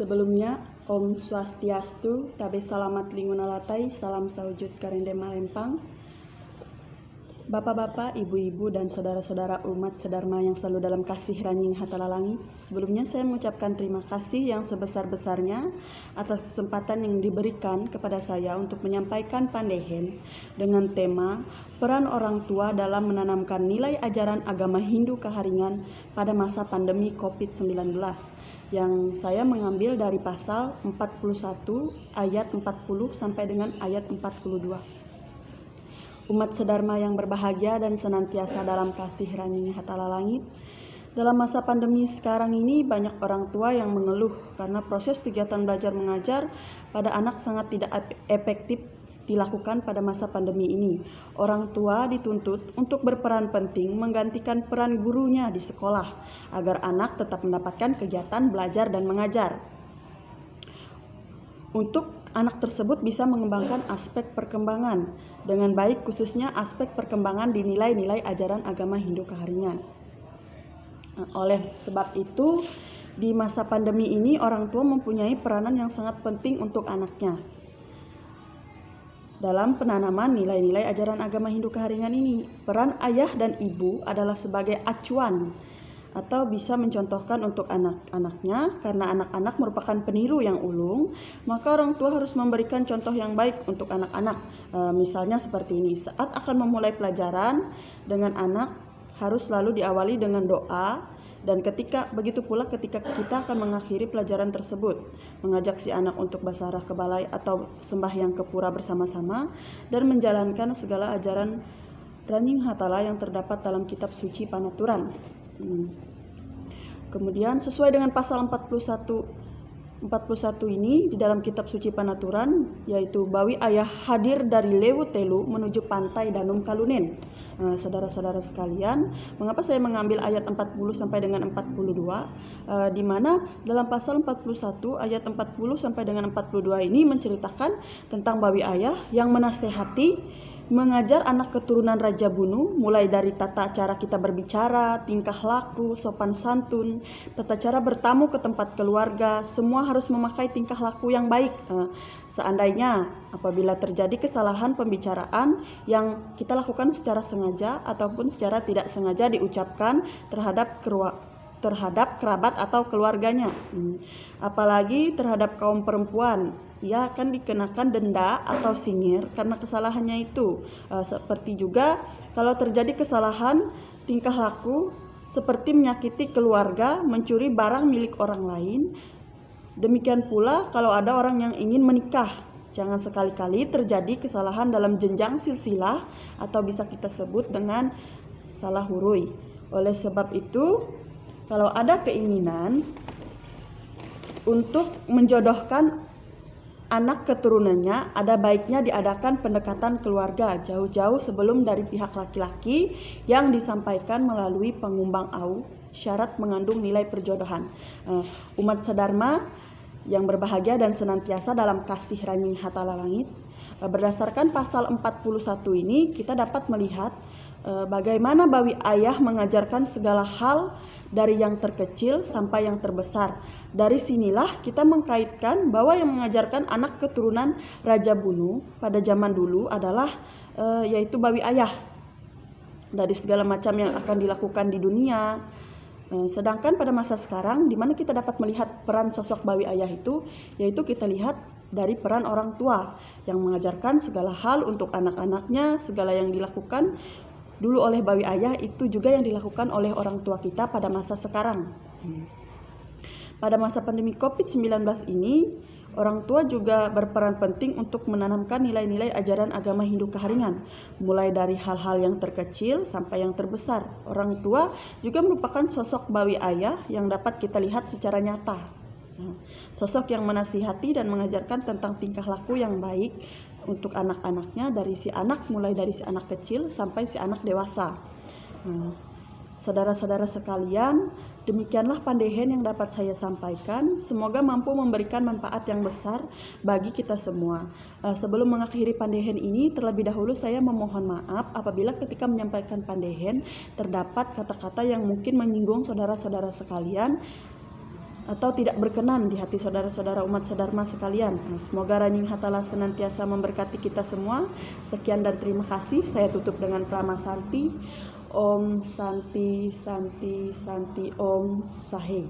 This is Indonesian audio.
Sebelumnya, Om Swastiastu, Tabe Salamat Lingunalatai, Salam Sawujud Karende Malempang. Bapak-bapak, ibu-ibu, dan saudara-saudara umat sedharma yang selalu dalam kasih Ranying Hatalalangi. Sebelumnya saya mengucapkan terima kasih yang sebesar-besarnya atas kesempatan yang diberikan kepada saya untuk menyampaikan pandehen dengan tema peran orang tua dalam menanamkan nilai ajaran agama Hindu Kaharingan pada masa pandemi COVID-19, yang saya mengambil dari pasal 41 ayat 40 sampai dengan ayat 42. Umat sedharma yang berbahagia dan senantiasa dalam kasih Ranying Hatalalangit. Dalam masa pandemi sekarang ini banyak orang tua yang mengeluh karena proses kegiatan belajar mengajar pada anak sangat tidak efektif dilakukan pada masa pandemi ini. Orang tua dituntut untuk berperan penting menggantikan peran gurunya di sekolah agar anak tetap mendapatkan kegiatan belajar dan mengajar. Untuk anak tersebut bisa mengembangkan aspek perkembangan dengan baik, khususnya aspek perkembangan di nilai-nilai ajaran agama Hindu Kaharingan. Oleh sebab itu, di masa pandemi ini orang tua mempunyai peranan yang sangat penting untuk anaknya dalam penanaman nilai-nilai ajaran agama Hindu Kaharingan ini. Peran ayah dan ibu adalah sebagai acuan atau bisa mencontohkan untuk anak-anaknya, karena anak-anak merupakan peniru yang ulung, maka orang tua harus memberikan contoh yang baik untuk anak-anak. Misalnya seperti ini, saat akan memulai pelajaran dengan anak harus selalu diawali dengan doa, dan begitu pula ketika kita akan mengakhiri pelajaran tersebut, mengajak si anak untuk basarah ke balai atau sembahyang ke pura bersama-sama dan menjalankan segala ajaran Ranying Hatala yang terdapat dalam kitab suci Panaturan. Kemudian sesuai dengan pasal 41 ini di dalam kitab suci Panaturan, yaitu Bawi Ayah hadir dari Lewu Telu menuju pantai Danum Kalunen. Saudara-saudara sekalian, mengapa saya mengambil ayat 40 sampai dengan 42, di mana dalam pasal 41 ayat 40 sampai dengan 42 ini menceritakan tentang Bawi Ayah yang menasehati mengajar anak keturunan Raja Bunu, mulai dari tata cara kita berbicara, tingkah laku, sopan santun, tata cara bertamu ke tempat keluarga, semua harus memakai tingkah laku yang baik. Seandainya apabila terjadi kesalahan pembicaraan yang kita lakukan secara sengaja ataupun secara tidak sengaja diucapkan terhadap kerabat atau keluarganya, apalagi terhadap kaum perempuan, ia akan dikenakan denda atau singir karena kesalahannya itu. Seperti juga kalau terjadi kesalahan tingkah laku seperti menyakiti keluarga, mencuri barang milik orang lain. Demikian pula kalau ada orang yang ingin menikah, jangan sekali-kali terjadi kesalahan dalam jenjang silsilah atau bisa kita sebut dengan salah hurui. Oleh sebab itu, kalau ada keinginan untuk menjodohkan anak keturunannya, ada baiknya diadakan pendekatan keluarga jauh-jauh sebelum dari pihak laki-laki yang disampaikan melalui pengumbang au syarat mengandung nilai perjodohan. Umat sedharma yang berbahagia dan senantiasa dalam kasih Ranying Hatalalangit, berdasarkan pasal 41 ini kita dapat melihat bagaimana Bawi Ayah mengajarkan segala hal dari yang terkecil sampai yang terbesar. Dari sinilah kita mengkaitkan bahwa yang mengajarkan anak keturunan Raja Bunu pada zaman dulu adalah yaitu Bawi Ayah dari segala macam yang akan dilakukan di dunia. Sedangkan pada masa sekarang, di mana kita dapat melihat peran sosok Bawi Ayah itu, yaitu kita lihat dari peran orang tua yang mengajarkan segala hal untuk anak-anaknya. Segala yang dilakukan dulu oleh Bawi Ayah itu juga yang dilakukan oleh orang tua kita pada masa sekarang. Pada masa pandemi COVID-19 ini, orang tua juga berperan penting untuk menanamkan nilai-nilai ajaran agama Hindu Kaharingan, mulai dari hal-hal yang terkecil sampai yang terbesar. Orang tua juga merupakan sosok Bawi Ayah yang dapat kita lihat secara nyata. Sosok yang menasihati dan mengajarkan tentang tingkah laku yang baik untuk anak-anaknya, mulai dari si anak kecil sampai si anak dewasa. Saudara-saudara sekalian, demikianlah pandehen yang dapat saya sampaikan. Semoga mampu memberikan manfaat yang besar bagi kita semua. Sebelum mengakhiri pandehen ini, terlebih dahulu saya memohon maaf apabila ketika menyampaikan pandehen terdapat kata-kata yang mungkin menyinggung saudara-saudara sekalian. atau tidak berkenan di hati saudara-saudara umat sedharma sekalian. Semoga Ranying Hatala senantiasa memberkati kita semua. Sekian dan terima kasih. Saya tutup dengan Prama Santi. Om Santi Santi Santi Om Sahe.